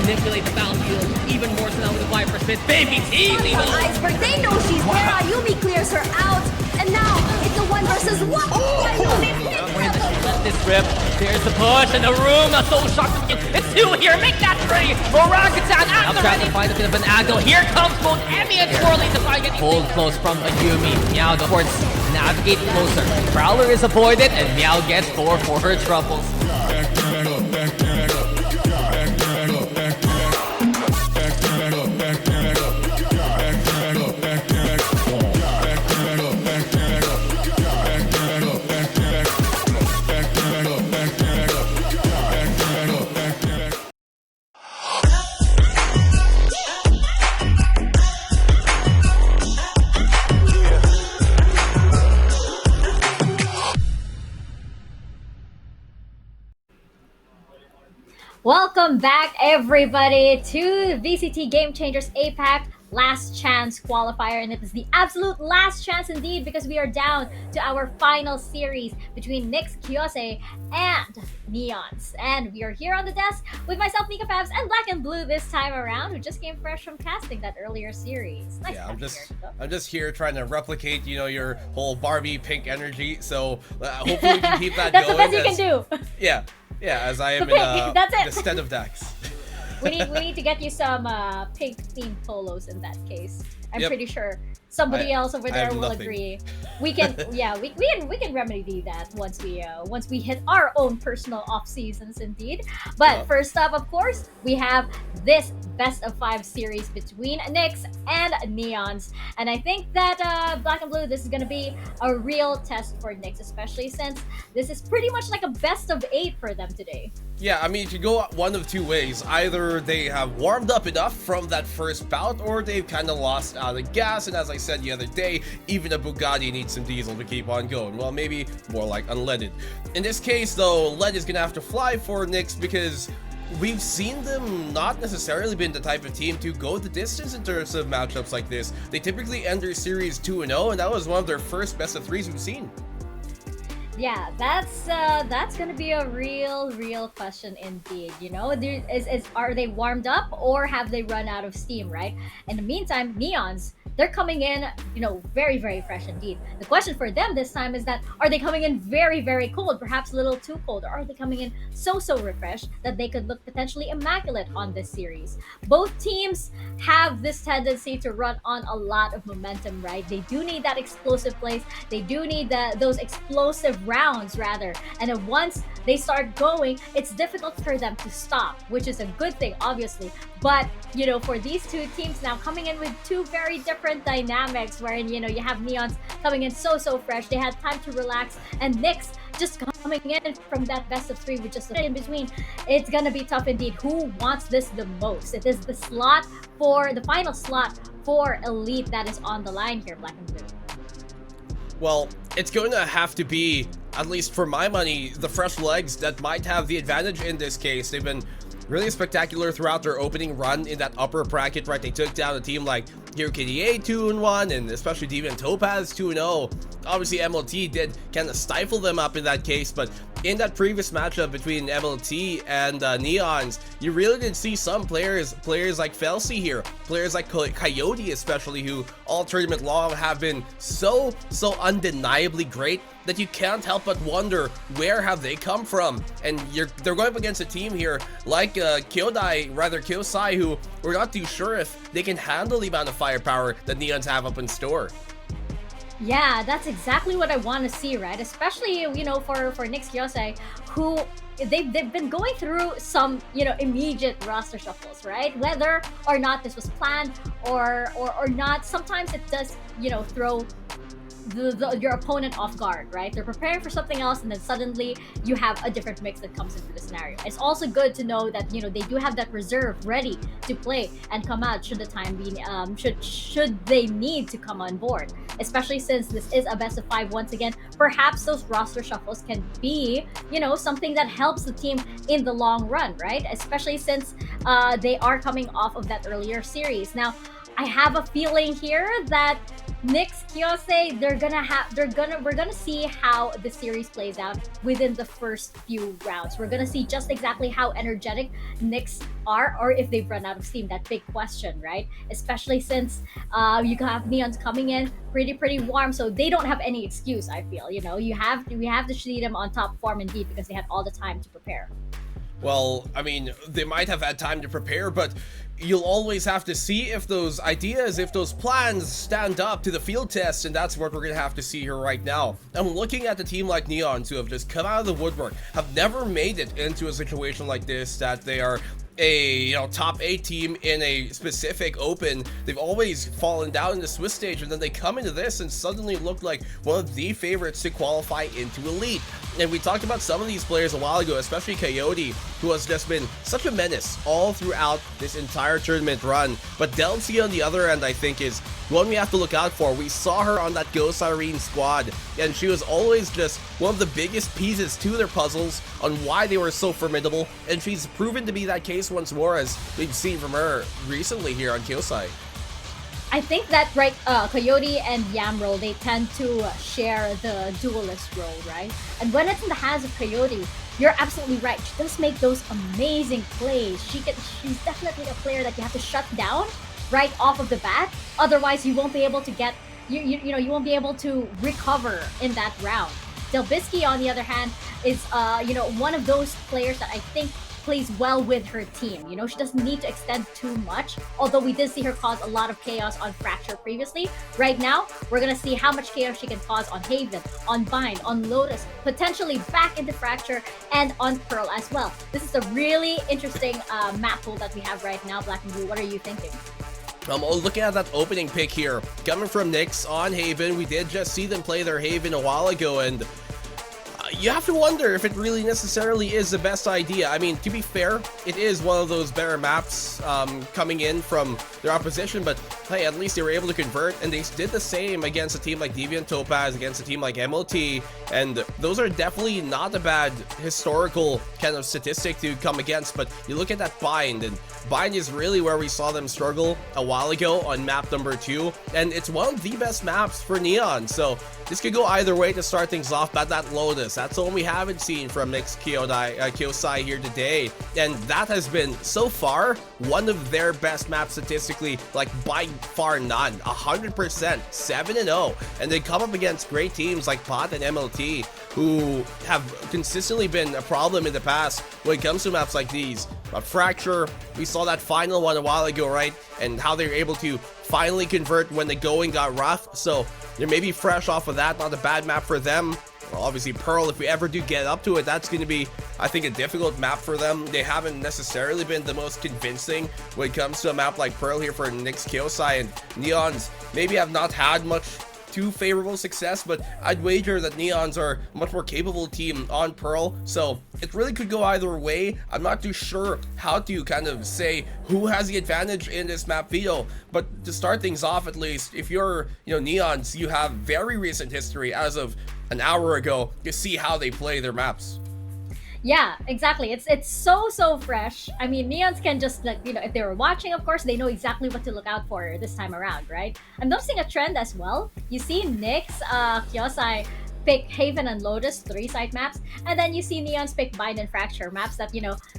manipulate the battlefield even more so now with the Viper Spit. Baby T leaving Iceberg, they know she's there. Ayumi clears her out, and now it's a 1 versus 1. Let this rip. There's the push in the room. A soul shock. It's 2 here. Make that 3. Morakatan out the ready. To find a bit of an angle. Here comes both Emmy and Swirly to try and get hold close from Ayumi. Meow the courts navigate closer. Prowler is avoided, and Meow gets 4 for her troubles. Welcome back, everybody, to VCT Game Changers APAC Last Chance Qualifier. And it is the absolute last chance indeed, because we are down to our final series between NYX, Kyosei, and NEONS. And we are here on the desk with myself, Mika Fabs, and Black and Blue this time around, who just came fresh from casting that earlier series. Nice. Yeah, I'm just here trying to replicate, your whole Barbie pink energy. So hopefully we can keep that That's going. That's the best you can do. Yeah, as I am That's it. the stead of Dax. we need to get you some pink themed polos in that case. I'm Yep. pretty sure somebody else over there will nothing. agree. We can we can remedy that once we hit our own personal off seasons indeed. But first up, of course, we have this best of 5 series between NYX and NEONS. And I think that Black and Blue, this is gonna be a real test for NYX, especially since this is pretty much like a best of 8 for them today. Yeah, I mean, it could go one of 2 ways. Either they have warmed up enough from that first bout, or they've kind of lost out of gas. And as I said the other day, even a Bugatti needs some diesel to keep on going. Well, maybe more like unleaded. In this case, though, lead is gonna have to fly for NYX, because we've seen them not necessarily been the type of team to go the distance in terms of matchups like this. They typically end their series 2-0, and that was one of their first best of 3s we've seen. Yeah, that's gonna be a real question indeed. Are they warmed up, or have they run out of steam? Right. In the meantime, NEONS, they're coming in, very fresh indeed. The question for them this time is that, are they coming in very cold, perhaps a little too cold, or are they coming in so refreshed that they could look potentially immaculate on this series? Both teams have this tendency to run on a lot of momentum, right? They do need that explosive plays. They do need those explosive rounds rather, and then once they start going, it's difficult for them to stop, which is a good thing, obviously. But for these 2 teams now coming in with 2 very different dynamics, wherein you have NEONS coming in so fresh, they had time to relax, and NYX just coming in from that best of 3 with just a bit in between. It's gonna be tough indeed. Who wants this the most? It is the final slot for Elite that is on the line here, Black and Blue. Well, it's going to have to be, at least for my money, the fresh legs that might have the advantage in this case. They've been really spectacular throughout their opening run in that upper bracket, right? They took down a team like Hero KDA 2-1, and especially Demon and Topaz 2-0. Obviously, MLT did kind of stifle them up in that case, but in that previous matchup between MLT and NEONS, you really did see some players like Felsi here, players like Coyote especially, who all tournament long have been so undeniably great that you can't help but wonder, where have they come from? And they're going up against a team here like Kyosei, who we're not too sure if they can handle the amount of firepower that NEONS have up in store. Yeah, that's exactly what I want to see, right? Especially, for NYX Kyosei, who they've been going through some, immediate roster shuffles, right? Whether or not this was planned or not, sometimes it does, throw your opponent off guard, right? They're preparing for something else, and then suddenly you have a different mix that comes into the scenario. It's also good to know that they do have that reserve ready to play and come out should the time be should they need to come on board. Especially since this is a best of 5 once again, perhaps those roster shuffles can be something that helps the team in the long run, right? Especially since they are coming off of that earlier series. Now, I have a feeling here that NYX, Kyosei, we're gonna see how the series plays out within the first few rounds. We're gonna see just exactly how energetic NYX are, or if they've run out of steam. That big question, right? Especially since you have Neons coming in pretty warm, so they don't have any excuse. I feel, you know, we have to see them on top form indeed because they had all the time to prepare. Well, I mean, they might have had time to prepare, but you'll always have to see if those ideas, if those plans stand up to the field test, and that's what we're gonna have to see here right now. I'm looking at a team like NEONS, who have just come out of the woodwork, have never made it into a situation like this, that they are a top 8 team in a specific open. They've always fallen down in the Swiss stage, and then they come into this and suddenly look like one of the favorites to qualify into Elite. And we talked about some of these players a while ago, especially Kyosei, who has just been such a menace all throughout this entire tournament run. But Delcy on the other end, I think, is one we have to look out for. We saw her on that Ghost Irene squad, and she was always just one of the biggest pieces to their puzzles on why they were so formidable, and she's proven to be that case once more, as we've seen from her recently here on Kyosei. I think that Coyote and Yamro, they tend to share the duelist role, right? And when it's in the hands of Coyote, you're absolutely right. She does make those amazing plays. She's definitely a player that you have to shut down right off of the bat. Otherwise, you won't be able to get you won't be able to recover in that round. Delbisky, on the other hand, is one of those players that I think plays well with her team. You know, she doesn't need to extend too much, although we did see her cause a lot of chaos on Fracture previously. Right now, we're gonna see how much chaos she can cause on Haven, on Bind, on Lotus, potentially back into Fracture, and on Pearl as well. This is a really interesting map pool that we have right now, Black and Blue. What are you thinking? Looking at that opening pick here, coming from NYX on Haven, we did just see them play their Haven a while ago, and you have to wonder if it really necessarily is the best idea. I mean, to be fair, it is one of those better maps coming in from their opposition, but hey, at least they were able to convert, and they did the same against a team like Deviant Topaz, against a team like MLT, and those are definitely not a bad historical kind of statistic to come against. But you look at that Bind, and Bind is really where we saw them struggle a while ago on map number 2, and it's one of the best maps for Neon, so this could go either way to start things off. But that Lotus, that's the one we haven't seen from NYX Kyosei here today, and that has been so far one of their best maps statistically, like by far none. 100%, 7-0, and they come up against great teams like Pot and MLT, who have consistently been a problem in the past when it comes to maps like these. But Fracture, we saw that final one a while ago, right? And how they were able to finally convert when the going got rough. So they're maybe fresh off of that, not a bad map for them. Well, obviously Pearl, if we ever do get up to it, that's going to be, I think, a difficult map for them. They haven't necessarily been the most convincing when it comes to a map like Pearl here for NYX Kyosei, and NEONS maybe have not had much too favorable success, but I'd wager that NEONS are a much more capable team on Pearl, so it really could go either way. I'm not too sure how to kind of say who has the advantage in this map veto, but to start things off, at least, if you're, NEONS, you have very recent history as of an hour ago to see how they play their maps. Yeah, exactly. It's so fresh. I mean, Neons can just, like, if they were watching, of course, they know exactly what to look out for this time around, right? I'm noticing a trend as well. You see NYX, Kyosei pick Haven and Lotus 3-site maps, and then you see Neons pick Bind and Fracture maps that,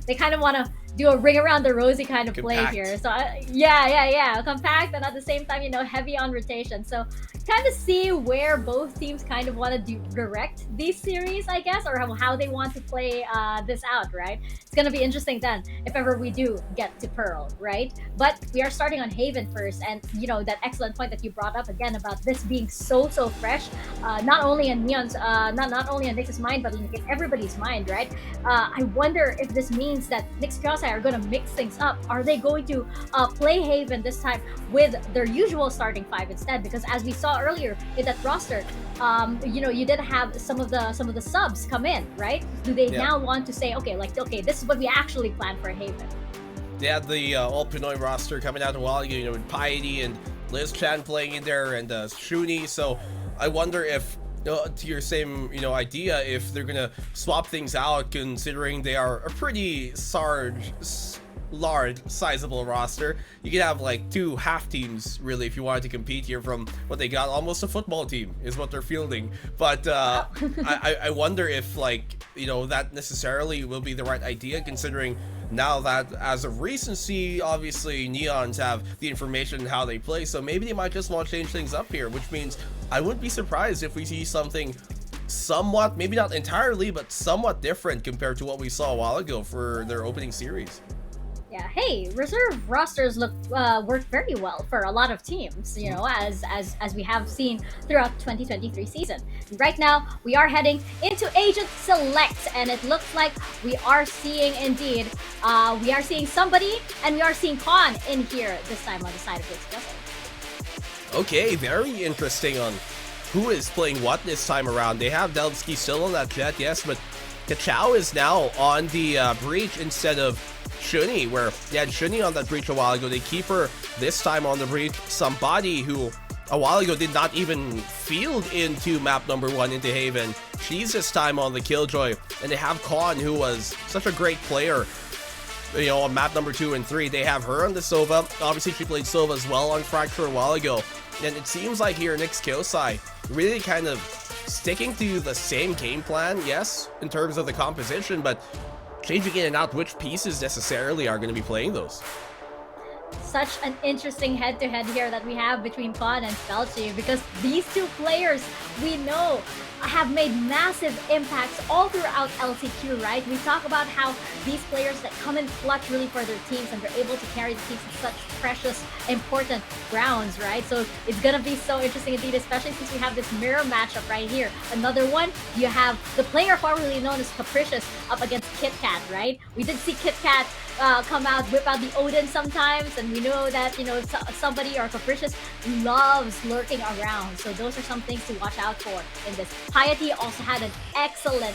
they kind of want to do a ring around the rosy kind of Compact. play here. So yeah, compact, and at the same time, heavy on rotation. So kind of see where both teams kind of want to direct these series, I guess, or how they want to play this out, right? It's gonna be interesting then if ever we do get to Pearl, right? But we are starting on Haven first, and that excellent point that you brought up again about this being so fresh, not only in Neon's, not only in NYX's mind, but in everybody's mind, right? I wonder if this means that NYX Kyosei are going to mix things up. Are they going to play Haven this time with their usual starting 5 instead? Because as we saw earlier in that roster, you did have some of the subs come in, right? Do they now want to say, okay, this is what we actually planned for Haven? They had the all Pinoy roster coming out a while ago, with Piety and Liz Chan playing in there, and Shuni. So I wonder if, to your same idea, if they're gonna swap things out, considering they are a pretty large, sizable roster. You could have like 2 half teams, really, if you wanted to compete here from what they got. Almost a football team is what they're fielding. But I wonder if, like, you know, that necessarily will be the right idea, considering now that as of recency, obviously Neons have the information how they play, so maybe they might just want to change things up here, which means I wouldn't be surprised if we see something somewhat, maybe not entirely, but somewhat different compared to what we saw a while ago for their opening series. Yeah, hey, reserve rosters work very well for a lot of teams, you know, as we have seen throughout 2023 season. Right now, we are heading into Agent Select, and it looks like we are seeing indeed, we are seeing somebody, and we are seeing Khan in here this time on the side of Kyosei. Okay, very interesting on who is playing what this time around. They have Delvsky still on that jet, yes, but Kachao is now on the breach instead of Shuni, where they had Shuni on that breach a while ago. They keep her this time on the breach. Somebody who a while ago did not even field into map number 1 into Haven. She's this time on the Killjoy, and they have Khan, who was such a great player, you know, on map number 2 and 3. They have her on the Sova. Obviously, she played Sova as well on Fracture a while ago. And it seems like here NYX Kyosei really kind of sticking to the same game plan, yes, in terms of the composition, but changing in and out which pieces necessarily are going to be playing those. Such an interesting head-to-head here that we have between Khan and Felchi, because these two players we know have made massive impacts all throughout LCQ, right? We talk about how these players that come in clutch really for their teams, and they're able to carry the teams in such precious, important rounds, right? So it's gonna be so interesting indeed, especially since we have this mirror matchup right here. Another one, you have the player formerly known as Capricious up against KitKat, right? We did see KitKat come out, whip out the Odin sometimes, and we know that, you know, somebody or Capricious loves lurking around. So those are some things to watch out for in this. Piety also had an excellent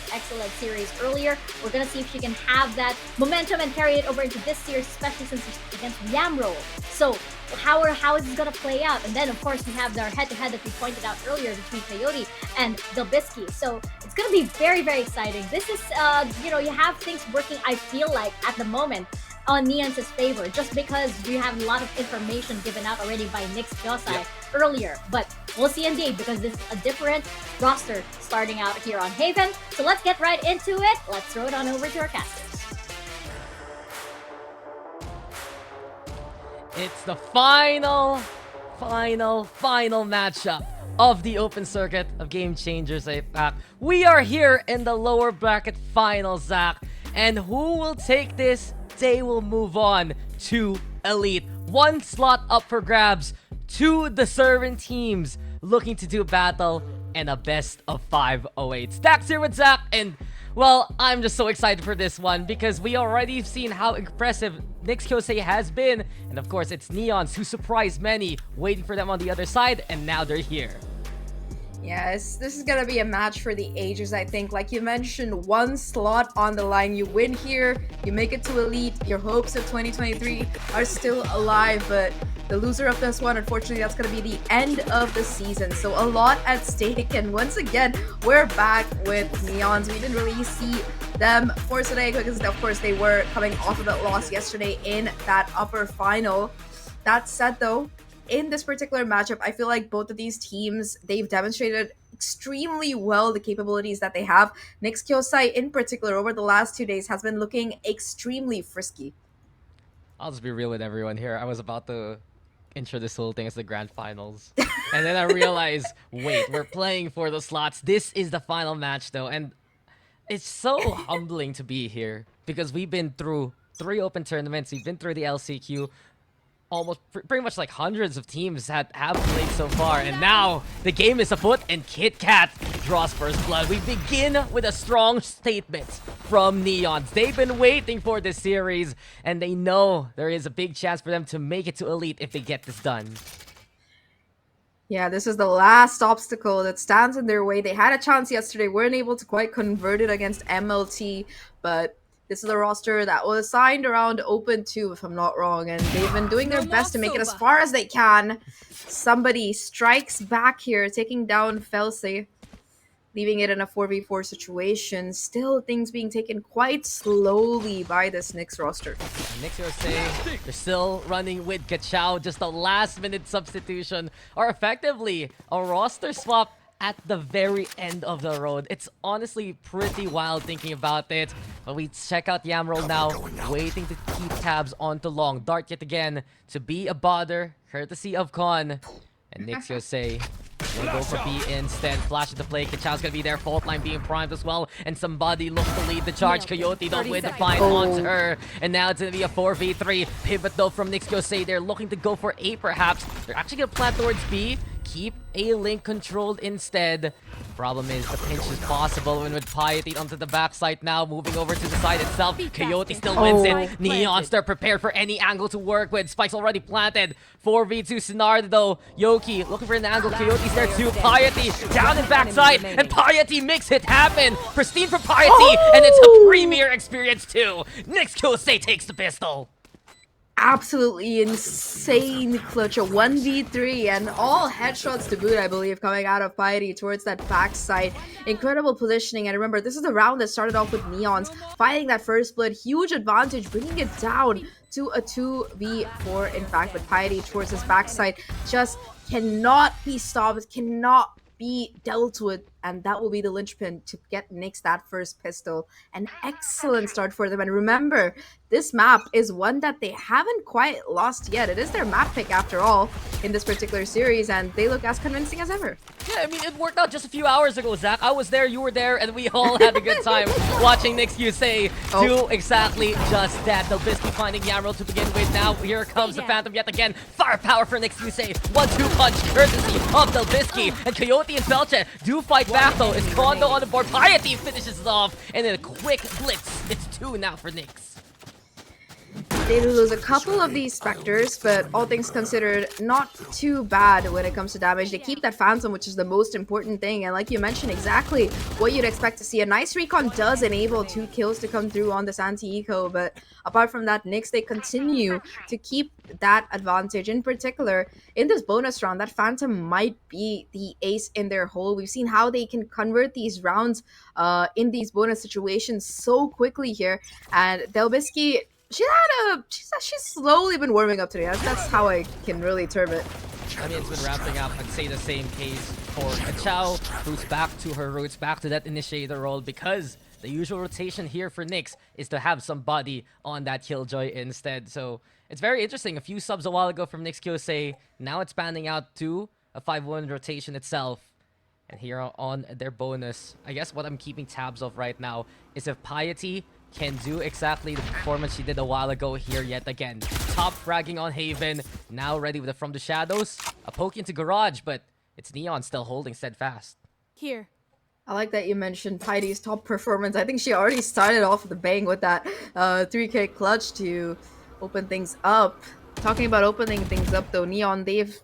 series earlier. We're gonna see if she can have that momentum and carry it over into this series, especially since it's against Yamro. So how is this gonna play out? And then of course we have our head-to-head that we pointed out earlier between Coyote and Delbisky. So it's gonna be very exciting. This is you know, you have things working, I feel like, at the moment on NEONS' favor, just because we have a lot of information given out already by NYX Kyosei earlier. But we'll see indeed, because this is a different roster starting out here on Haven. So let's get right into it. Let's throw it on over to our casters. It's the final matchup of the open circuit of Game Changers APAC. We are here in the lower bracket finals, Zach. And who will take this? They will move on to Elite. 1 slot up for grabs. 2 deserving teams looking to do battle and a best of 5 awaits. Stacks here with Zach, and well, I'm just so excited for this one because we already seen how impressive NYX Kyosei has been, and of course it's Neons who surprised many, waiting for them on the other side, and now they're here. Yes, this is gonna be a match for the ages, I think. Like you mentioned, 1 slot on the line. You win here, you make it to Elite. Your hopes of 2023 are still alive, but the loser of this one, unfortunately, that's gonna be the end of the season. So a lot at stake, and once again, we're back with Neons. We didn't really see them for today because, of course, they were coming off of that loss yesterday in that upper final. That said, though, in this particular matchup, I feel like both of these teams, they've demonstrated extremely well the capabilities that they have. NYX Kyosei, in particular, over the last 2 days, has been looking extremely frisky. I'll just be real with everyone here. I was about to intro this whole thing as the grand finals. And then I realized, wait, we're playing for the slots. This is the final match, though. And it's so humbling to be here because we've been through 3 open tournaments. We've been through the LCQ. Almost pretty much like hundreds of teams have played so far, and now the game is afoot and KitKat draws first blood. We begin with a strong statement from Neons. They've been waiting for this series, and they know there is a big chance for them to make it to Elite if they get this done. Yeah, this is the last obstacle that stands in their way. They had a chance yesterday, weren't able to quite convert it against MLT, but this is a roster that was signed around Open 2, if I'm not wrong, and they've been doing their best to make it as far as they can. Somebody strikes back here, taking down Felci, leaving it in a 4v4 situation. Still, things being taken quite slowly by this NYX roster. Kyosei, they're still running with Gachao. Just a last-minute substitution, or effectively a roster swap at the very end of the road. It's honestly pretty wild thinking about it. But we check out Yamroll now, waiting to keep tabs onto Long. Dart yet again to be a bother, courtesy of Con. And Kyosei will go for B instead. Flash into play. Kachao's gonna be there. Fault line being primed as well. And somebody looks to lead the charge. Coyote though with the find onto her. And now it's gonna be a 4v3. Pivot though from Kyosei. They're looking to go for A perhaps. They're actually gonna plant towards B. Keep A-Link controlled instead. Problem is, the pinch is possible when with Piety onto the backside now, moving over to the side itself. Coyote still wins it. Neons, they're prepared for any angle to work with. Spike's already planted. 4v2 scenario though. Yoki looking for an angle. Coyote's there too. Piety down and backside. And Piety makes it happen. Pristine for Piety. And it's a premier experience too. NYX Kyosei takes the pistol. Absolutely insane clutch, a 1v3 and all headshots to boot, I believe, coming out of Piety towards that backside. Incredible positioning, and remember, this is the round that started off with Neons fighting that first blood, huge advantage, bringing it down to a 2v4 in fact, but Piety towards his backside just cannot be stopped, cannot be dealt with, and that will be the linchpin to get NYX that first pistol. An excellent start for them, and remember, this map is one that they haven't quite lost yet. It is their map pick after all in this particular series, and they look as convincing as ever. Yeah, I mean, it worked out just a few hours ago, Zach. I was there, you were there, and we all had a good time watching NYX Kyosei do exactly just that. Delbisky finding Yamroll to begin with. Now, here comes the Phantom yet again. Firepower for NYX Kyosei. 1-2 punch, courtesy of Delbisky. And Coyote and Felche do fight back, though. It's Kondo on the board. Piety finishes it off. And then a quick blitz. It's 2 now for NYX. They lose a couple of these Spectres, but all things considered, not too bad when it comes to damage. They keep that Phantom, which is the most important thing, and like you mentioned, exactly what you'd expect to see. A nice recon does enable 2 kills to come through on this anti-eco, but apart from that, NYX, they continue to keep that advantage. In particular, in this bonus round, that Phantom might be the ace in their hole. We've seen how they can convert these rounds in these bonus situations so quickly here, and Delbisky, she's slowly been warming up today. That's how I can really term it. I mean, it's been wrapping up. I'd say the same case for Kachao, who's back to her roots, back to that initiator role, because the usual rotation here for NYX is to have somebody on that Killjoy instead. So it's very interesting. A few subs a while ago from NYX Kyosei. Now it's panning out to a 5-1 rotation itself. And here on their bonus, I guess what I'm keeping tabs of right now is if Piety can do exactly the performance she did a while ago here yet again. Top fragging on Haven, now ready with the From the Shadows. A poke into Garage, but it's Neon still holding steadfast. Here. I like that you mentioned Piety's top performance. I think she already started off with a bang with that 3K clutch to open things up. Talking about opening things up though, Neon, they've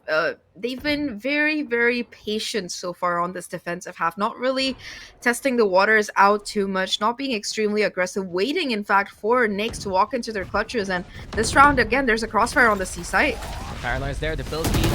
been very, very patient so far on this defensive half. Not really testing the waters out too much, not being extremely aggressive, waiting in fact for NYX to walk into their clutches. And this round again, there's a crossfire on the C site. Paralyzed there, the build speed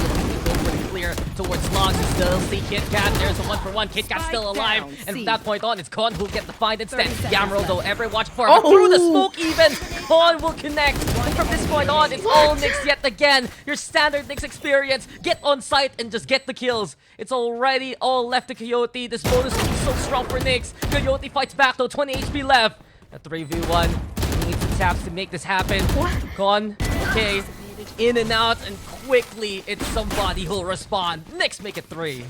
pretty clear towards Logs. You still see KitKat. There's a 1-for-1. KitKat still alive. And from that point on, it's Kon who'll get the find instead. Yamroll, though, every watch for him. Through the smoke even, Kon will connect. And from this point on, it's all NYX yet again. Your standard NYX experience. Get on site and just get the kills. It's already all left to Coyote. This bonus will be so strong for NYX. Coyote fights back, though. 20 HP left. A 3v1. Needs some taps to make this happen. Kon, okay. In and out, and quickly it's somebody who'll respond. NYX make it 3.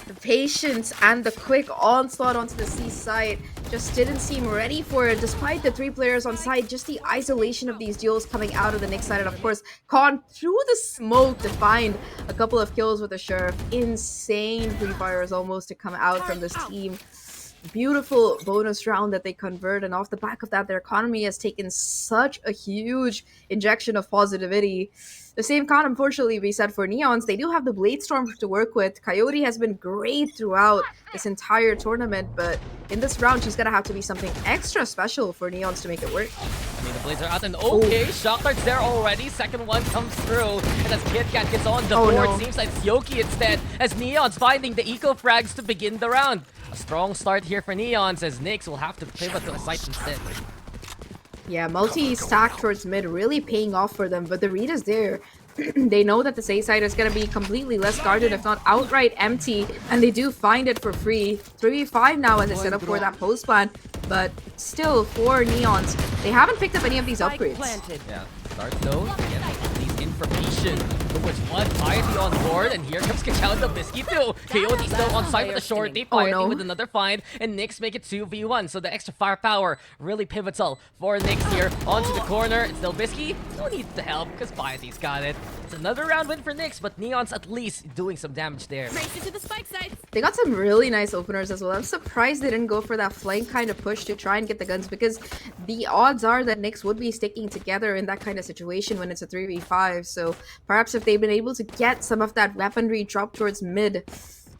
The patience and the quick onslaught onto the C site just didn't seem ready for it, despite the 3 players on site. Just the isolation of these duels coming out of the NYX side, and of course Kon through the smoke to find a couple of kills with the Sheriff. Insane free fires almost to come out from this team. Beautiful bonus round that they convert, and off the back of that, their economy has taken such a huge injection of positivity. The same can unfortunately be said for Neons. They do have the Blade Storm to work with. Coyote has been great throughout this entire tournament, but in this round, she's gonna have to be something extra special for Neons to make it work. I mean, the blades are out, and okay, Shock Dart's there already. Second one comes through, and as KitKat gets on the board, no. Seems like it's Yoki instead, as Neon's finding the eco frags to begin the round. A strong start here for Neons, as NYX will have to pivot to a site instead. Yeah, multi-stack towards mid really paying off for them, but the read is there. They know that this A side is going to be completely less guarded, if not outright empty, and they do find it for free. 3v5 now as they set up for that post plant, but still for Neons, they haven't picked up any of these upgrades. Yeah, start though, get these information. Which one? Piety on board, and here comes Kachao and Bisky too. Coyote still on side with the shorty. Piety with another find, and NYX make it 2v1. So the extra firepower really pivotal for NYX here. Onto the corner, it's still Bisky. No need to help because Piety's got it. It's another round win for NYX, but Neon's at least doing some damage there. Race into the spike sites. They got some really nice openers as well. I'm surprised they didn't go for that flank kind of push to try and get the guns, because the odds are that NYX would be sticking together in that kind of situation when it's a 3v5. So perhaps if they've been able to get some of that weaponry drop towards mid,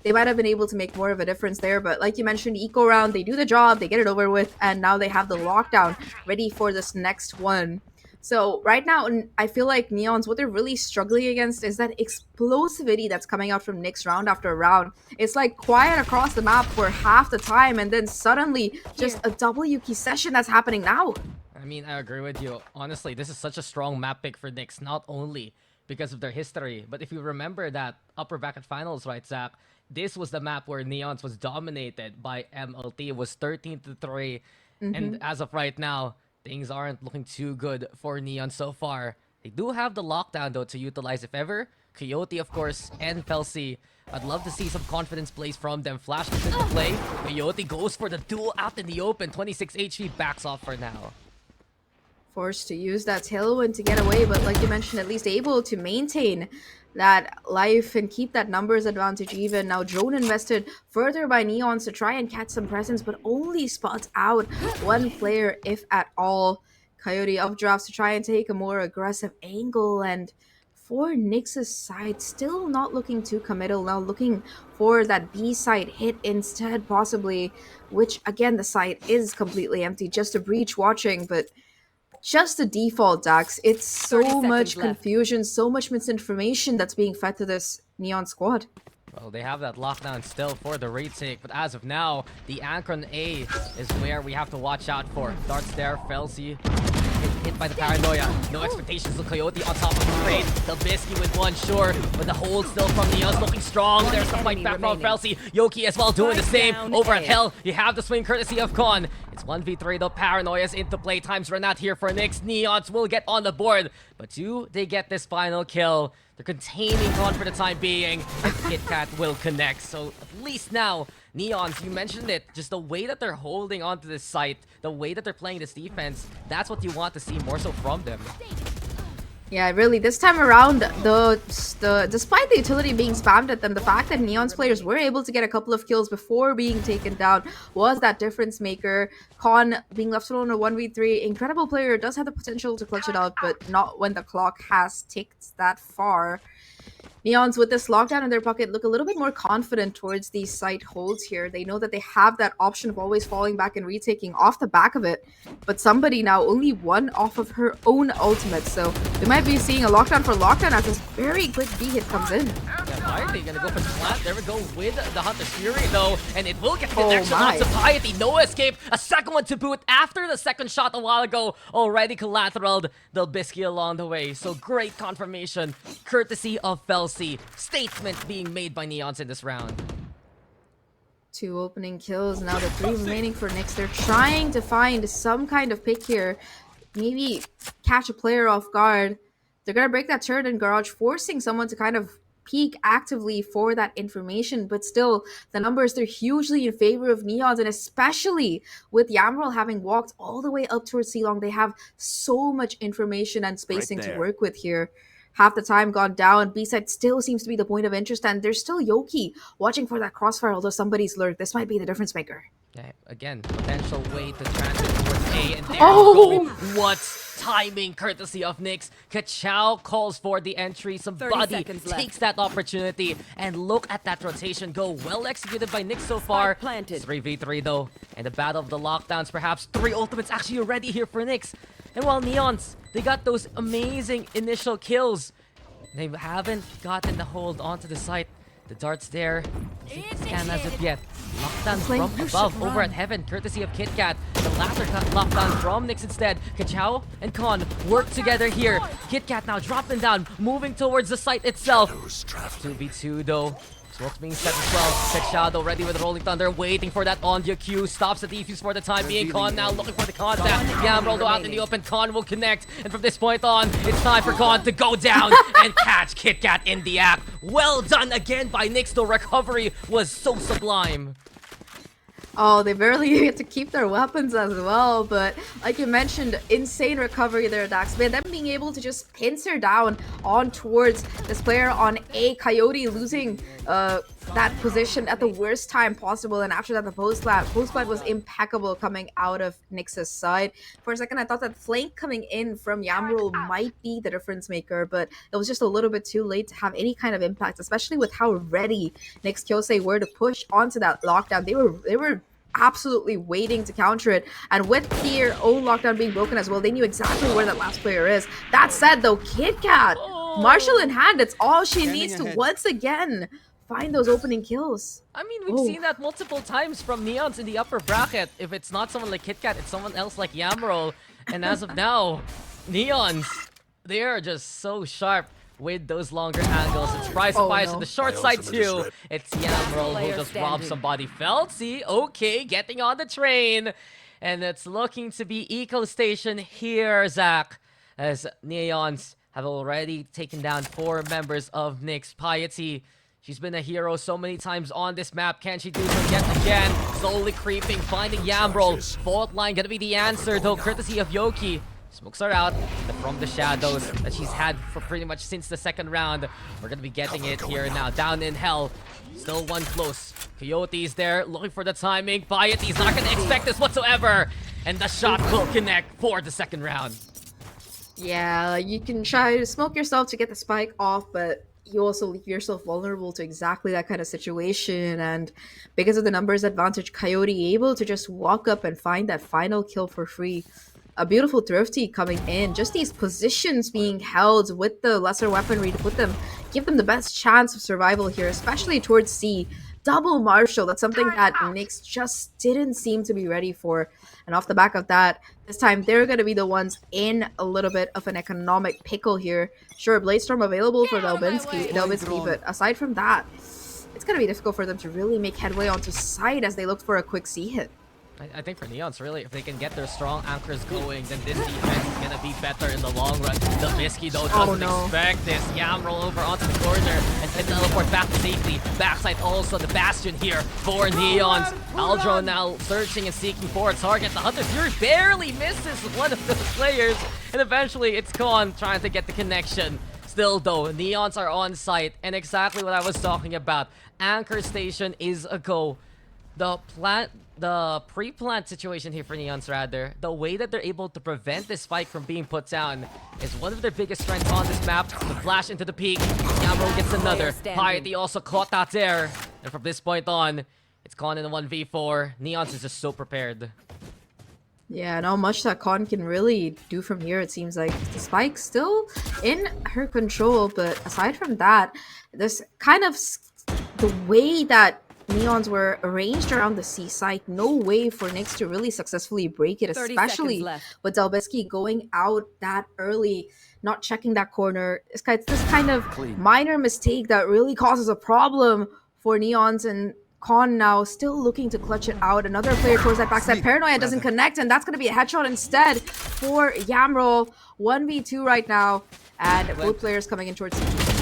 they might have been able to make more of a difference there. But like you mentioned, eco round, they do the job, they get it over with, and now they have the lockdown ready for this next one. So right now, I feel like Neons, what they're really struggling against is that explosivity that's coming out from NYX round after round. It's like quiet across the map for half the time, and then suddenly just a double Yuki session that's happening now. I mean, I agree with you. Honestly, this is such a strong map pick for NYX, not only because of their history, but if you remember that upper bracket finals, right, Zach? This was the map where Neons was dominated by MLT. It was 13-3, and as of right now, things aren't looking too good for Neon so far. They do have the lockdown, though, to utilize if ever. Coyote, of course, and Felsi. I'd love to see some confidence plays from them. Flash into play. Coyote goes for the duel out in the open. 26 HP backs off for now. Forced to use that tailwind to get away, but like you mentioned, at least able to maintain that life and keep that numbers advantage even. Now drone invested further by Neons to try and catch some presence, but only spots out one player if at all. Coyote updrafts to try and take a more aggressive angle, and for NYX's side, still not looking too committal. Now looking for that B side hit instead, possibly, which again the site is completely empty. Just a breach watching, but just the default, Dax. It's so much confusion, so much misinformation that's being fed to this Neon squad. Well, they have that lockdown still for the retake, but as of now, the anchor on A is where we have to watch out for. Darts there, Felsi hit by the paranoia. No expectations of Coyote on top of the trade. Delbisky with one, sure, but the hold still from Neons looking strong. There's the fight back from Felsi. Yoki as well doing the same. Over at Hell, you have the swing courtesy of Con. It's 1v3 though, paranoia's into play. Times run out here for NYX. Neons will get on the board, but do they get this final kill? They're containing Con for the time being, and KitKat will connect. So at least now, Neons, you mentioned it, just the way that they're holding onto this site, the way that they're playing this defense, that's what you want to see more so from them. Yeah, really, this time around, despite the utility being spammed at them, the fact that Neon's players were able to get a couple of kills before being taken down was that difference maker. Con being left alone in a 1v3, incredible player, does have the potential to clutch it out, but not when the clock has ticked that far. Neons, with this lockdown in their pocket, look a little bit more confident towards these site holds here. They know that they have that option of always falling back and retaking off the back of it. But somebody now only one off of her own ultimate. So we might be seeing a lockdown for lockdown as this very quick B hit comes in. Yeah, Piety gonna go for the plant. There we go with the Hunter's Fury though. And it will get the connection onto Piety. No escape. A second one to boot after the second shot a while ago. Already collateraled Delbisky along the way. So great confirmation. Courtesy of Felsi. Statement being made by Neons in this round. 2 opening kills, now the 3 remaining for NYX. They're trying to find some kind of pick here. Maybe catch a player off guard. They're gonna break that turret in garage, forcing someone to kind of peek actively for that information. But still, the numbers, they're hugely in favor of Neons, and especially with Yamril having walked all the way up towards Ceylon, they have so much information and spacing to work with here. Half the time gone down. B-side still seems to be the point of interest, and there's still Yoki watching for that crossfire, although somebody's lurked. This might be the difference maker. Yeah, again, potential way to transit towards A, and there we go. What timing, courtesy of NYX. Kachao calls for the entry. Somebody takes that opportunity, and look at that rotation go. Well executed by NYX so far. 3v3 though, and the battle of the lockdowns, perhaps 3 ultimates actually already here for NYX. And while Neons, they got those amazing initial kills, they haven't gotten the hold onto the site. The darts there. Scan as of yet. Lockdown from above over at Heaven, courtesy of KitKat. The latter cut lockdown from NYX instead. Kachao and Con work together here. KitKat now dropping down, moving towards the site itself. 2v2 though. Smoke's being set as well. Kachado ready with Rolling Thunder, waiting for that on the queue. Stops the defuse for the time being. Con now looking for the contact. Yamro though out in the open. Con will connect. And from this point on, it's time for Con to go down and catch KitKat in the act. Well done again by NYX. The recovery was so sublime. Oh, they barely get to keep their weapons as well, but like you mentioned, insane recovery there, Dax. Man, them being able to just pincer down on towards this player on A. Coyote losing that position at the worst time possible, and after that the post-plant was impeccable coming out of NYX's side. For a second, I thought that flank coming in from Yamrul might be the difference maker, but it was just a little bit too late to have any kind of impact, especially with how ready NYX Kyosei were to push onto that lockdown. They were absolutely waiting to counter it, and with their own lockdown being broken as well, they knew exactly where that last player is. That said though, KitKat, Marshall in hand, that's all she needs to once again find those opening kills. I mean, we've seen that multiple times from Neons in the upper bracket. If it's not someone like KitKat, it's someone else like Yamro. And as of now, Neons, they are just so sharp with those longer angles. It's Price of Fires on the short side too. It's Yamro who just robbed somebody. Feltzy, okay, getting on the train. And it's looking to be Eco Station here, Zach, as Neons have already taken down 4 members of NYX. Piety, she's been a hero so many times on this map. Can she do so yet again? Slowly creeping, finding Yamro. Fault line gonna be the answer though, courtesy of Yoki. Smokes are out, but from the shadows that she's had for pretty much since the second round, we're gonna be getting it here now. Down in hell, still one close. Coyote's there, looking for the timing. Piety's not gonna expect this whatsoever, and the shot will connect for the second round. Yeah, you can try to smoke yourself to get the spike off, but you also leave yourself vulnerable to exactly that kind of situation. And because of the numbers advantage, Coyote able to just walk up and find that final kill for free. A beautiful Thrifty coming in. Just these positions being held with the lesser weaponry to give them the best chance of survival here, especially towards C. Double Marshall, that's something that NYX just didn't seem to be ready for. And off the back of that, this time they're going to be the ones in a little bit of an economic pickle here. Sure, Bladestorm available for Delbinsky, but aside from that, it's going to be difficult for them to really make headway onto site as they look for a quick C hit. I think for Neons, really, if they can get their strong anchors going, then this defense is gonna be better in the long run. Delbinsky, though, doesn't expect this. Yam roll over onto the corner and teleport back to safety. Backside also the Bastion here for Neons. Aldro now searching and seeking for a target. The Hunter Fury barely misses one of those players, and eventually it's Con trying to get the connection. Still, though, Neons are on site, and exactly what I was talking about. Anchor station is a go. The pre-plant situation here for Neons, rather, the way that they're able to prevent this spike from being put down is one of their biggest strengths on this map. The flash into the peak. Yamro gets another. Piety also caught that there. And from this point on, it's Con in the 1v4. Neons is just so prepared. Yeah, not much that Con can really do from here. It seems like the spike's still in her control, but aside from that, this kind of the way that Neons were arranged around the C site, no way for NYX to really successfully break it, especially with Delbinsky going out that early, not checking that corner. It's this kind of minor mistake that really causes a problem for Neons, and Con now still looking to clutch it out. Another player towards that backside. Paranoia doesn't connect, and that's going to be a headshot instead for Yamro. 1v2 right now, and both players coming in towards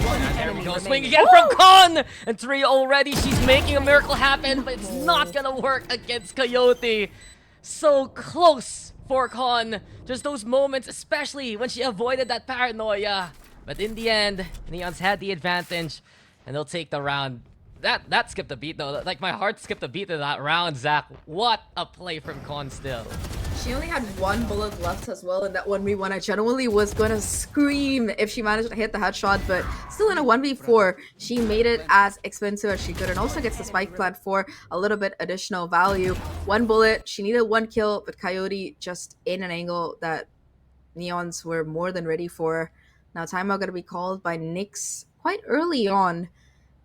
there we go, swing again from Con! And 3 already, she's making a miracle happen, but it's not gonna work against Coyote. So close for Con. Just those moments, especially when she avoided that paranoia. But in the end, Neons had the advantage, and they'll take the round. That skipped a beat though. Like, my heart skipped a beat in that round, Zach. What a play from Con still. She only had 1 bullet left as well in that 1v1. I genuinely was gonna scream if she managed to hit the headshot, but still in a 1v4, she made it as expensive as she could, and also gets the spike plant for a little bit additional value. 1 bullet, she needed 1 kill, but Coyote just in an angle that Neons were more than ready for. Now timeout gonna be called by NYX quite early on.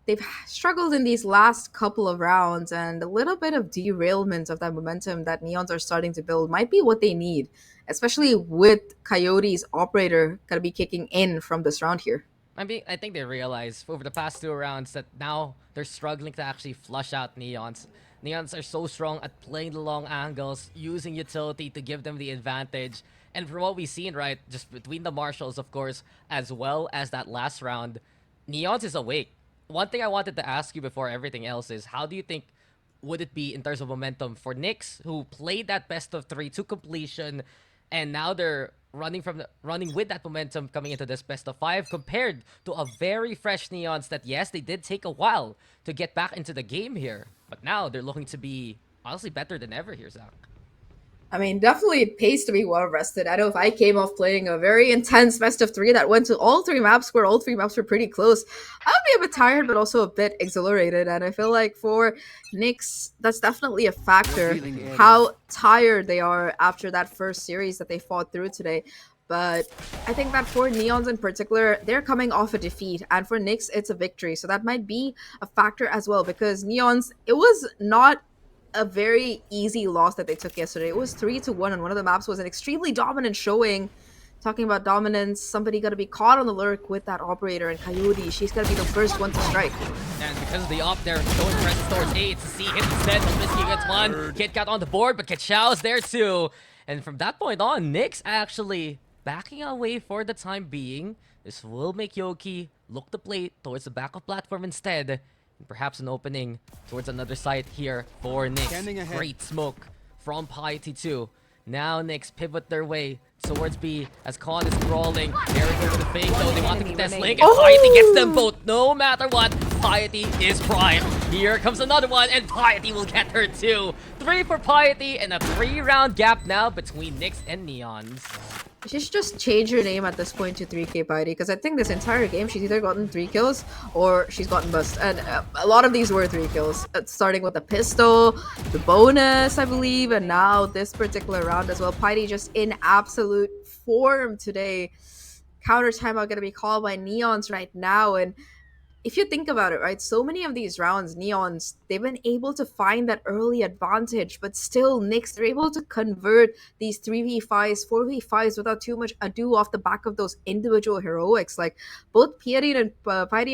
they've struggled in these last couple of rounds, and a little bit of derailment of that momentum that Neons are starting to build might be what they need, especially with Coyote's operator gonna be kicking in from this round here. I mean, I think they realize over the past 2 rounds that now they're struggling to actually flush out Neons. Neons are so strong at playing the long angles, using utility to give them the advantage. And from what we've seen, right, just between the Marshals, of course, as well as that last round, Neons is awake. One thing I wanted to ask you before everything else is, how do you think would it be in terms of momentum for NYX, who played that best of 3 to completion, and now they're running with that momentum coming into this best of 5, compared to a very fresh Neons that, yes, they did take a while to get back into the game here, but now they're looking to be honestly better than ever here, Zach. I mean, definitely it pays to be well rested. I know if I came off playing a very intense best of 3 that went to all 3 maps where all 3 maps were pretty close, I would be a bit tired, but also a bit exhilarated. And I feel like for NYX, that's definitely a factor, how tired they are after that first series that they fought through today. But I think that for Neons in particular, they're coming off a defeat. And for NYX, it's a victory. So that might be a factor as well, because Neons, it was not a very easy loss that they took yesterday. It was 3-1, and one of the maps was an extremely dominant showing. Talking about dominance, somebody got to be caught on the lurk with that operator, and Coyote, she's got to be the first one to strike. And because of the op there, going presence towards A, it's a C hit instead. Nobiski gets one. Kit got on the board, but Ketchao's there too. And from that point on, NYX actually backing away for the time being. This will make Yoki look to play towards the backup platform instead. Perhaps an opening towards another site here for NYX. Great smoke from Piety 2. Now NYX pivot their way towards B as Con is crawling. Very good with the fake though. They want to contest Link, and Piety gets them both no matter what. Piety is prime. Here comes another one, and Piety will get her too. 3 for Piety, and a 3-round gap now between NYX and Neons. She should just change her name at this point to 3K Piety, because I think this entire game she's either gotten 3 kills or she's gotten bust. And a lot of these were 3 kills, starting with the pistol, the bonus, I believe, and now this particular round as well. Piety just in absolute form today. Counter timeout going to be called by Neons right now, and if you think about it, right, so many of these rounds, Neons, they've been able to find that early advantage, but still, NYX, they're able to convert these 3v5s, 4v5s without too much ado off the back of those individual heroics. Like, both Piety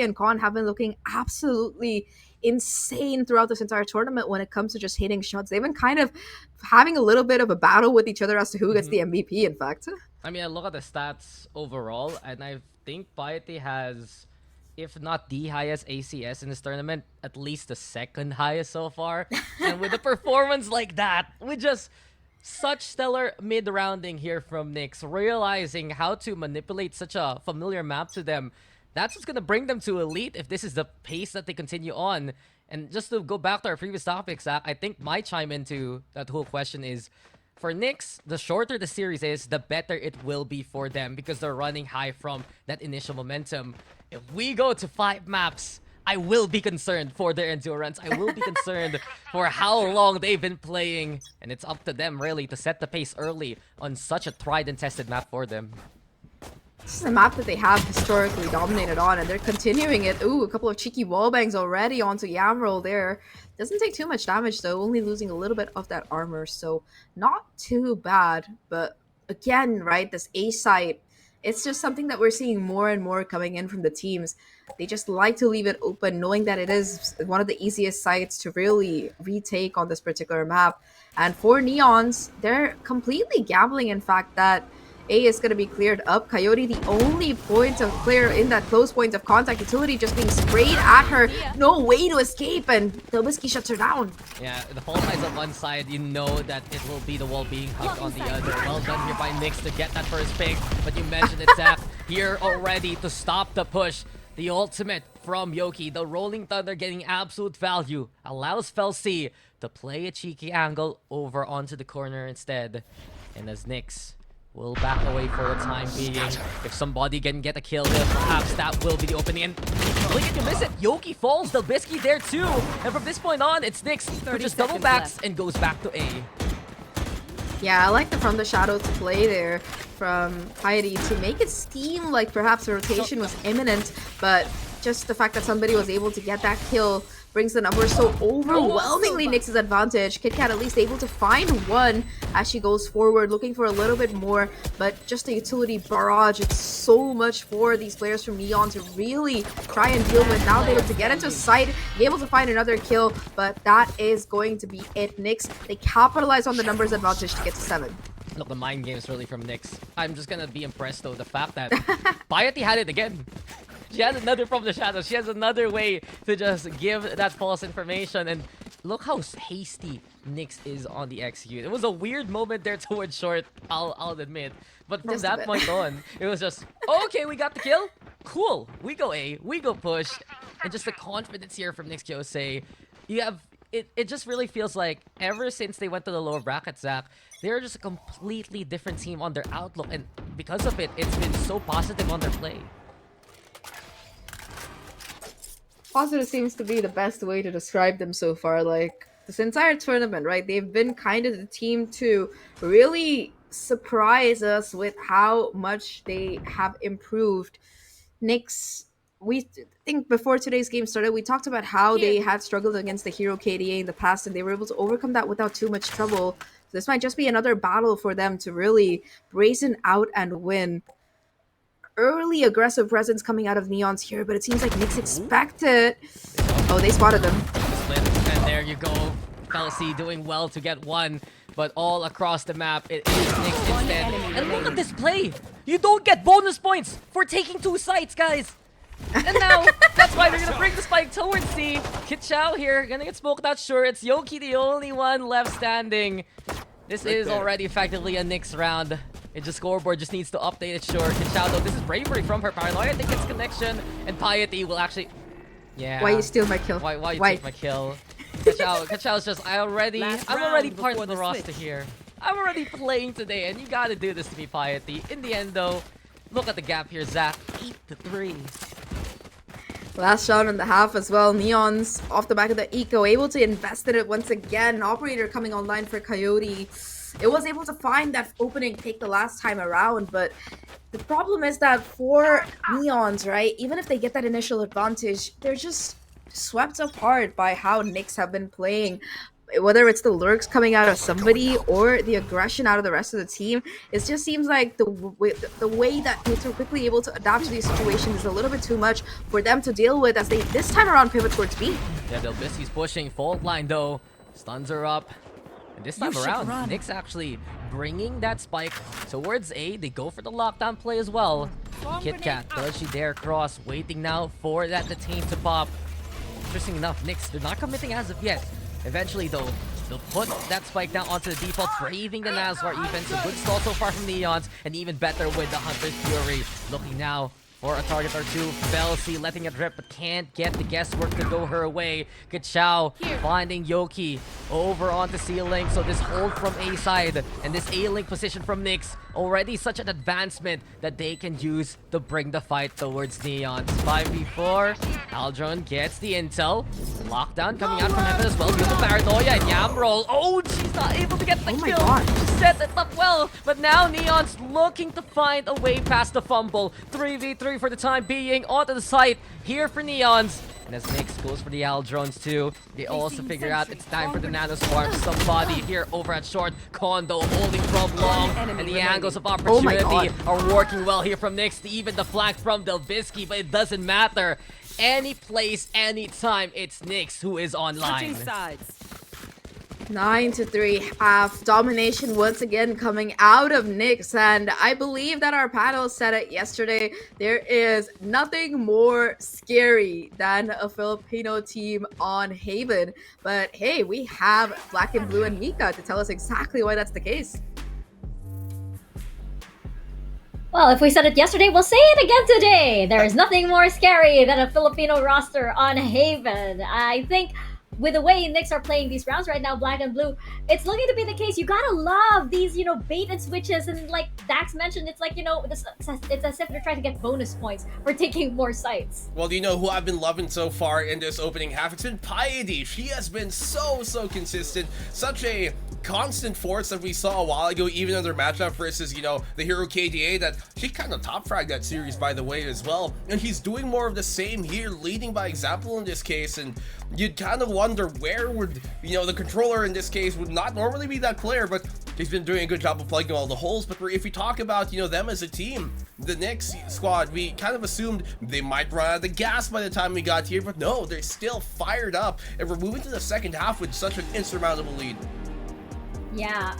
and Con have been looking absolutely insane throughout this entire tournament when it comes to just hitting shots. They've been kind of having a little bit of a battle with each other as to who gets the MVP, in fact. I mean, I look at the stats overall, and I think Piety has, if not the highest ACS in this tournament, at least the second highest so far. And with a performance like that, with just such stellar mid-rounding here from NYX, realizing how to manipulate such a familiar map to them, that's what's going to bring them to Elite if this is the pace that they continue on. And just to go back to our previous topics, I think my chime into that whole question is, for NYX, the shorter the series is, the better it will be for them, because they're running high from that initial momentum. If we go to 5 maps, I will be concerned for their endurance. I will be concerned for how long they've been playing. And it's up to them, really, to set the pace early on such a tried and tested map for them. This is a map that they have historically dominated on, and they're continuing it. Ooh, a couple of cheeky wallbangs already onto Yamroll there. Doesn't take too much damage, though, only losing a little bit of that armor, so not too bad. But again, right, this A site, it's just something that we're seeing more and more coming in from the teams. They just like to leave it open, knowing that it is one of the easiest sites to really retake on this particular map. And for Neons, they're completely gambling, in fact, that A is going to be cleared up. Coyote, the only point of clear in that close point of contact. Utility just being sprayed at her. No way to escape, and Nobiski shuts her down. Yeah, the fall side's on one side. You know that it will be the wall being hugged on the other. Well done here by NYX to get that first pick. But you mentioned it, Zach, here already to stop the push. The ultimate from Yoki. The Rolling Thunder getting absolute value. Allows Felsi to play a cheeky angle over onto the corner instead. And as NYX will back away for the time being. If somebody can get a kill here, perhaps that will be the opening. And look, if you miss it, Yoki falls, Nobiski there too. And from this point on, it's NYX who just double backs and goes back to A. Yeah, I like the From the Shadow to play there from Piety to make it seem like perhaps a rotation was imminent, but just the fact that somebody was able to get that kill brings the numbers so overwhelmingly NYX's advantage. KitKat at least able to find one as she goes forward, looking for a little bit more, but just a utility barrage. It's so much for these players from Neon to really try and deal with. Now they able to get into sight, be able to find another kill, but that is going to be it. NYX, they capitalize on the numbers advantage to get to 7. Look, the mind games really from NYX. I'm just gonna be impressed though, the fact that Piety had it again. She has another from the shadows. She has another way to just give that false information. And look how hasty NYX is on the execute. It was a weird moment there towards short, I'll admit. But from that point on, it was just, okay, we got the kill. Cool. We go A. We go push. And just the confidence here from NYX Kyosei. You have... It just really feels like ever since they went to the lower bracket, Zach, they're just a completely different team on their outlook. And because of it, it's been so positive on their play. Positive seems to be the best way to describe them so far. Like, this entire tournament, right? They've been kind of the team to really surprise us with how much they have improved. NYX, we think before today's game started, we talked about how they had struggled against the hero KDA in the past, and they were able to overcome that without too much trouble. So this might just be another battle for them to really brazen out and win. Early aggressive presence coming out of NEONS here, but it seems like NYX expected. Oh, they spotted them. And there you go. Fallacy doing well to get one, but all across the map, it is NYX instead. And look at this play! You don't get bonus points for taking 2 sites, guys! And now, that's why they're gonna bring the spike towards C. Kitchow here, gonna get smoked out, sure. It's Yoki, the only one left standing. This is already effectively a NYX round. It just scoreboard just needs to update it, sure. Kitchow, though, this is bravery from her. Paranoia, I think it's connection. And Piety will actually... Yeah. Why you steal my kill? Why you take my kill? Kitchow's just, I'm already part of the roster here. I'm already playing today, and you gotta do this to me, Piety. In the end, though, look at the gap here, Zach. 8-3. Last shot in the half as well. NEONS off the back of the eco, able to invest in it once again. Operator coming online for Coyote. It was able to find that opening pick the last time around, but the problem is that for NEONS, right, even if they get that initial advantage, they're just swept apart by how NYX have been playing. Whether it's the lurks coming out of somebody or the aggression out of the rest of the team, it just seems like the way that NYX are quickly able to adapt to these situations is a little bit too much for them to deal with as they this time around pivot towards B. Yeah, Delbisky's pushing. Fault line though. Stuns are up. And this time around, NYX actually bringing that spike towards A. They go for the lockdown play as well. KitKat, does she dare cross? Waiting now for that detain to pop. Interesting enough, NYX, they're not committing as of yet. Eventually, though, they'll put that spike down onto the default, braving the Nazar events. A good stall so far from NEONS, and even better with the Hunter's Fury. Looking now for a target or two. Belsi letting it rip, but can't get the guesswork to go her way. Kitchow finding Yoki over onto C-Link. So this hold from A side and this A-Link position from NYX, already such an advancement that they can use to bring the fight towards NEONS. 5v4. Aldron gets the intel. Lockdown coming out from heaven as well. Beautiful Paranoia and Yamroll. Oh, she's not able to get the kill. She set it up well, but now NEONS looking to find a way past the fumble. 3v3 for the time being. Onto the site here for NEONS. And as NYX goes for the Aldrons too, they also figure out it's time for the Nano Swarm. Somebody here over at short. Kondo holding from long. And the angles of opportunity are working well here from NYX. Even the flank from Delbisky, but it doesn't matter. Any place, any time, it's NYX who is online. 9-3 half. Domination once again coming out of NYX, and I believe that our panel said it yesterday. There is nothing more scary than a Filipino team on Haven. But hey, we have Black and Blue and Mika to tell us exactly why that's the case. Well, if we said it yesterday, we'll say it again today. There is nothing more scary than a Filipino roster on Haven. I think with the way NYX are playing these rounds right now, Black and Blue, it's looking to be the case. You gotta love these, bait and switches. And like Dax mentioned, it's like, it's as if they're trying to get bonus points for taking more sites. Well, do you know who I've been loving so far in this opening half? It's been Piety. She has been so consistent. Such a constant force that we saw a while ago, even in their matchup versus, you know, the hero KDA, that she kind of top fragged that series, by the way, as well. And he's doing more of the same here, leading by example in this case. And you'd kind of wonder where would, you know, the controller in this case would not normally be that player, but he's been doing a good job of plugging all the holes. But if we talk about, you know, them as a team, the NYX squad, we kind of assumed they might run out of the gas by the time we got here, but no, they're still fired up, and we're moving to the second half with such an insurmountable lead. Yeah,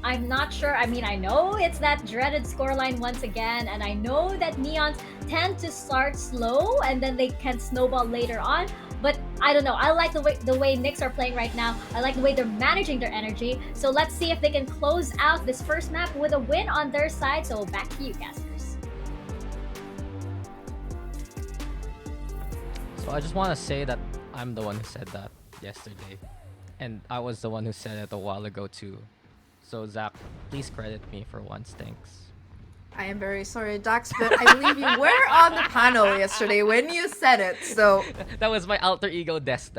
I'm not sure. I mean, I know it's that dreaded scoreline once again, and I know that Neons tend to start slow and then they can snowball later on. But I don't know. I like the way NYX are playing right now. I like the way they're managing their energy. So let's see if they can close out this first map with a win on their side. So back to you, casters. So I just want to say that I'm the one who said that yesterday. And I was the one who said it a while ago too. So Zach, please credit me for once, thanks. I am very sorry, Dax, but I believe you were on the panel yesterday when you said it, so... That was my alter ego, Dax.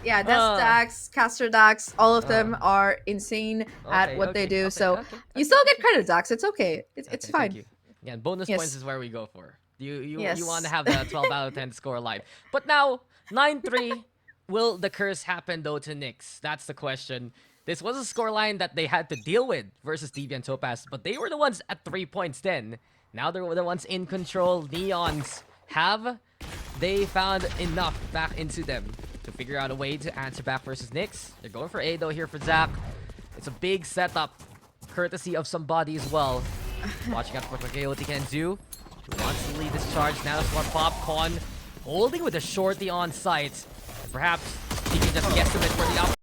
Yeah, Dax, Caster Dax, all of them are insane at what they do, so you still get credit, Dax. It's okay. It's fine. Thank you. Yeah, bonus points is where we go for. You Yes. want to have the 12 out of 10 score live. But now, 9-3, will the curse happen though to NYX? That's the question. This was a scoreline that they had to deal with versus DB and Topaz, but they were the ones at 3 points then. Now they're the ones in control. Neons, have they found enough back into them to figure out a way to answer back versus NYX? They're going for A though here for Zach. It's a big setup, courtesy of somebody as well. Watching out for what Kyosei can do. He wants to lead this charge. Now that's what Popcorn holding with a shorty on site. Perhaps he can just guesstimate for the